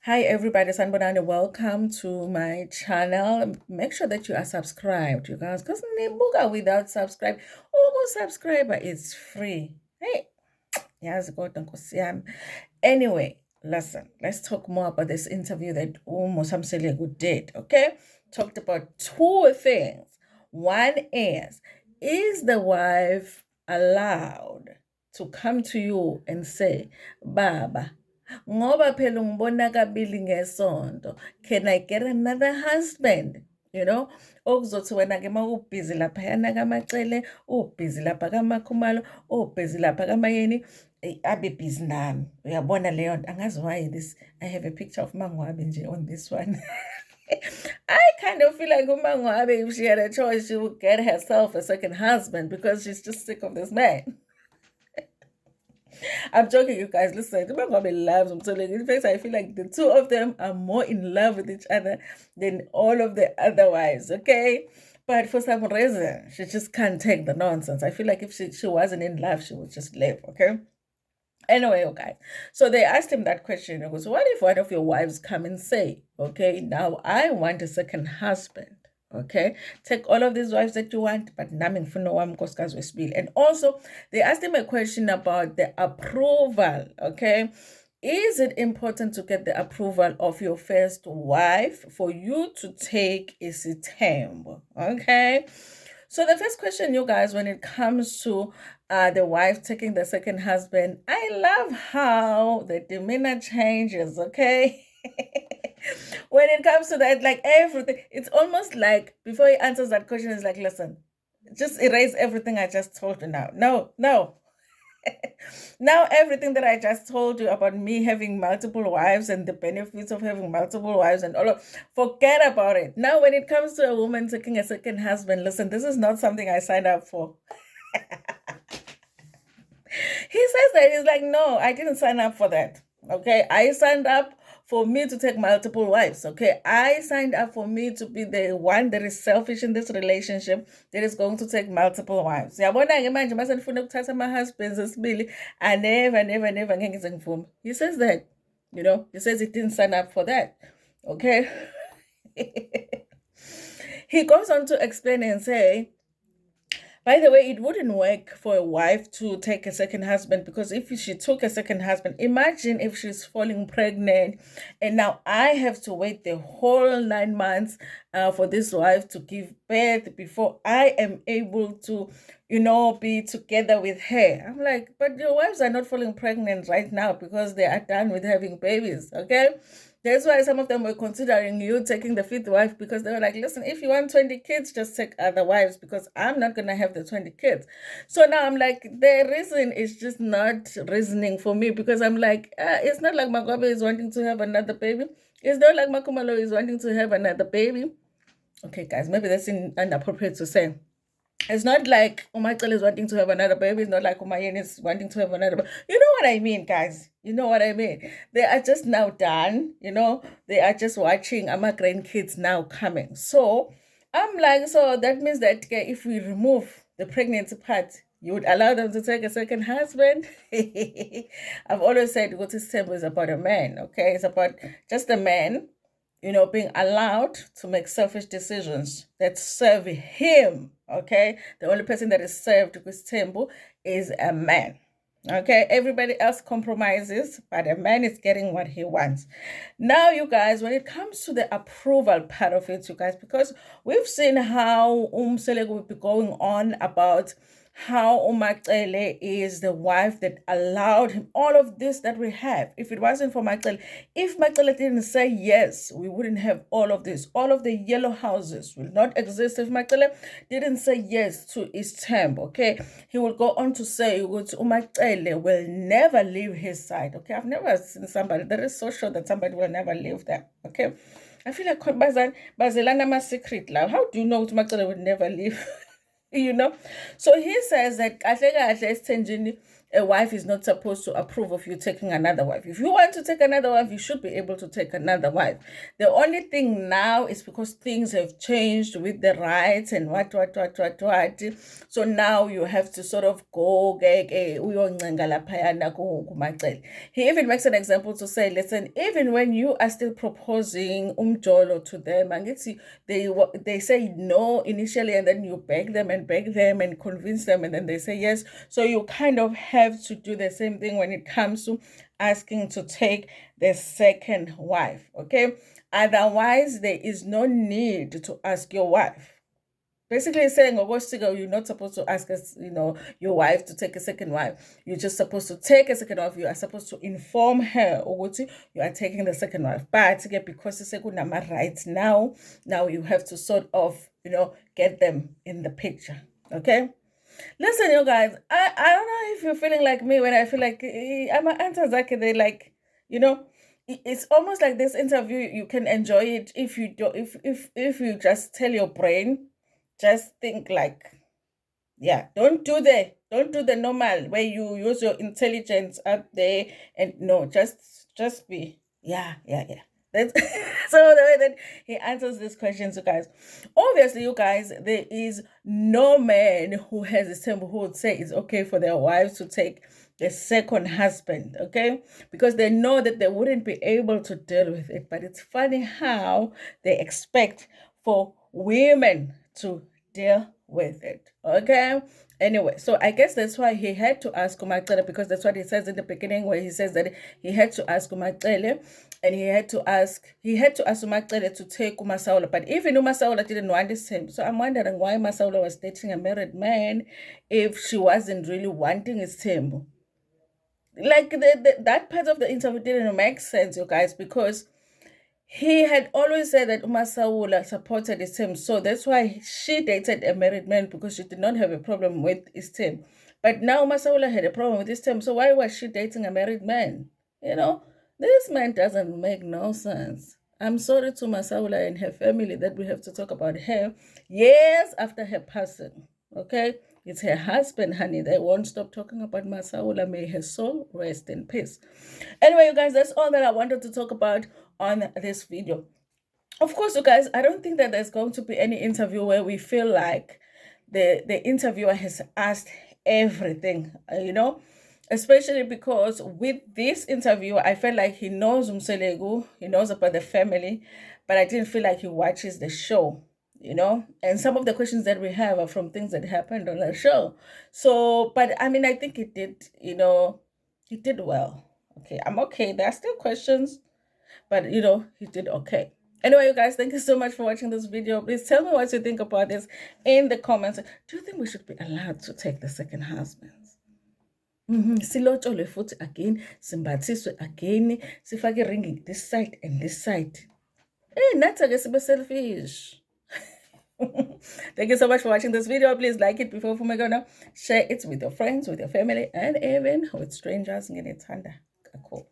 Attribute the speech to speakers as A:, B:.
A: Hi everybody, Sanbonani. Welcome to my channel. Make sure that you are subscribed, you guys, because Nebuga without subscribe, almost subscriber is free. Hey, yes, go to Anyway, listen, let's talk more about this interview that Mseleku did. Okay, talked about two things. One is the wife allowed to come to you and say, Baba, ngoba phela ungibona kabili ngesonto, can I get another husband? You know, okuzothi wena-ke uma ubhizi laphayana kamacele, ubhizi lapha kamakhumalo, ubhizi lapha kamayeni, abe busy nami. Uyabona leyo nto, angazi why this, I have a picture of Mangwabi nje on this one. I kind of feel like Mangwabi, if she had a choice, she would get herself a second husband because she's just sick of this man. I'm joking, you guys. Listen, Mangwabi loves Mseleku. In fact, I feel like the two of them are more in love with each other than all of the other wives, okay? But for some reason, she just can't take the nonsense. I feel like if she wasn't in love, she would just leave, okay? Anyway, okay. So they asked him that question. It was, what if one of your wives come and say, okay, now I want a second husband. Okay, take all of these wives that you want, but naming for no one because we And also, they asked him a question about the approval. Okay, is it important to get the approval of your first wife for you to take a sitembo? Okay, so the first question, you guys, when it comes to the wife taking the second husband, I love how the demeanor changes. Okay. When it comes to that, like everything, it's almost like before he answers that question, it's like, listen, just erase everything I just told you now. No, no. Now everything that I just told you about me having multiple wives and the benefits of having multiple wives and all of, forget about it. Now when it comes to a woman taking a second husband, listen, this is not something I signed up for. He says that he's like, no, I didn't sign up for that. Okay, I signed up for me to take multiple wives. Okay, I signed up for me to be the one that is selfish in this relationship that is going to take multiple wives. Yabona-ke manje mase nifuna ukuthatha ama-husbands esibili, I never ngeke ngize ngivume. He says that, you know, he says he didn't sign up for that. Okay. He goes on to explain and say, by the way, it wouldn't work for a wife to take a second husband, because if she took a second husband, imagine if she's falling pregnant and now I have to wait the whole 9 months for this wife to give birth before I am able to, you know, be together with her. I'm like, but your wives are not falling pregnant right now because they are done with having babies, okay? That's why some of them were considering you taking the fifth wife, because they were like, listen, if you want 20 kids, just take other wives because I'm not going to have the 20 kids. So now I'm like, the reason is just not reasoning for me, because I'm like, it's not like Magabe is wanting to have another baby. It's not like Makumalo is wanting to have another baby. Okay, guys, maybe that's inappropriate to say. It's not like Umachel is wanting to have another baby. It's not like Umayen is wanting to have another baby. You know what I mean, guys? You know what I mean? They are just now done, you know? They are just watching my grandkids now coming. So I'm like, so that means that if we remove the pregnancy part, you would allow them to take a second husband? I've always said what this temple is about a man, okay? It's about just a man, you know, being allowed to make selfish decisions that serve him, okay? The only person that is served with temple is a man, okay? Everybody else compromises, but a man is getting what he wants. Now, you guys, when it comes to the approval part of it, you guys, because we've seen how Mseleku will be going on about how Umaxele is the wife that allowed him all of this that we have. If it wasn't for Maxele, if Maxele didn't say yes, we wouldn't have all of this. All of the yellow houses will not exist if Maxele didn't say yes to his temp, okay? He will go on to say Umaxele will never leave his side, okay? I've never seen somebody that is so sure that somebody will never leave them, okay? I feel like Bazilana my secret love. How do you know Maxele would never leave? You know, so he says that a wife is not supposed to approve of you taking another wife. If you want to take another wife, you should be able to take another wife. The only thing now is because things have changed with the rights and what. So now you have to sort of go. He even makes an example to say, listen, even when you are still proposing umjolo to them, and they say no initially, and then you beg them and convince them, and then they say yes. So you kind of have to do the same thing when it comes to asking to take the second wife, okay? Otherwise, there is no need to ask your wife. Basically saying, you're not supposed to ask us, your wife to take a second wife. You're just supposed to take a second wife. You are supposed to inform her you are taking the second wife. But because it's a good number rights now you have to sort of, get them in the picture. Okay? Listen, you guys, I don't know if you're feeling like me when I feel like I'm an answer Zaki, they like, it's almost like this interview, you can enjoy it if you do if you just tell your brain, just think like, yeah, don't do the normal where you use your intelligence up there, and no, just be, yeah. That's so the way that he answers these questions, you guys. Obviously, you guys, there is no man who has a temple who would say it's okay for their wives to take the second husband, okay? Because they know that they wouldn't be able to deal with it. But it's funny how they expect for women to deal with it, okay? Anyway, so I guess that's why he had to ask Umacele, because that's what he says in the beginning, where he says that he had to ask Umacele, and he had to ask Umacele to take Umasaula. But even Umasaula didn't want this him. So I'm wondering why Masaula was dating a married man if she wasn't really wanting his temple. Like that part of the interview didn't make sense, you guys, because he had always said that Umasaula supported his team. So that's why she dated a married man, because she did not have a problem with his team. But now Umasaula had a problem with his team. So why was she dating a married man? This man doesn't make no sense. I'm sorry to Masaula and her family that we have to talk about her years after her passing. Okay? It's her husband, honey. They won't stop talking about Masaula. May her soul rest in peace. Anyway, you guys, that's all that I wanted to talk about on this video. Of course, you guys, I don't think that there's going to be any interview where we feel like the interviewer has asked everything, especially because with this interview, I felt like he knows Mseleku, he knows about the family, but I didn't feel like he watches the show, and some of the questions that we have are from things that happened on the show. So, but I mean, I think he did, he did well. Okay, I'm okay. There are still questions, but he did okay. Anyway, you guys, thank you so much for watching this video. Please tell me what you think about this in the comments. Do you think we should be allowed to take the second husbands? Silotshole futhi again, simbathiswe again, sifake ring this side and this side. Hey, nathi ake sibe selfish. Thank you so much for watching this video. Please like it before Fumegona. Share it with your friends, with your family, and even with strangers. Cool.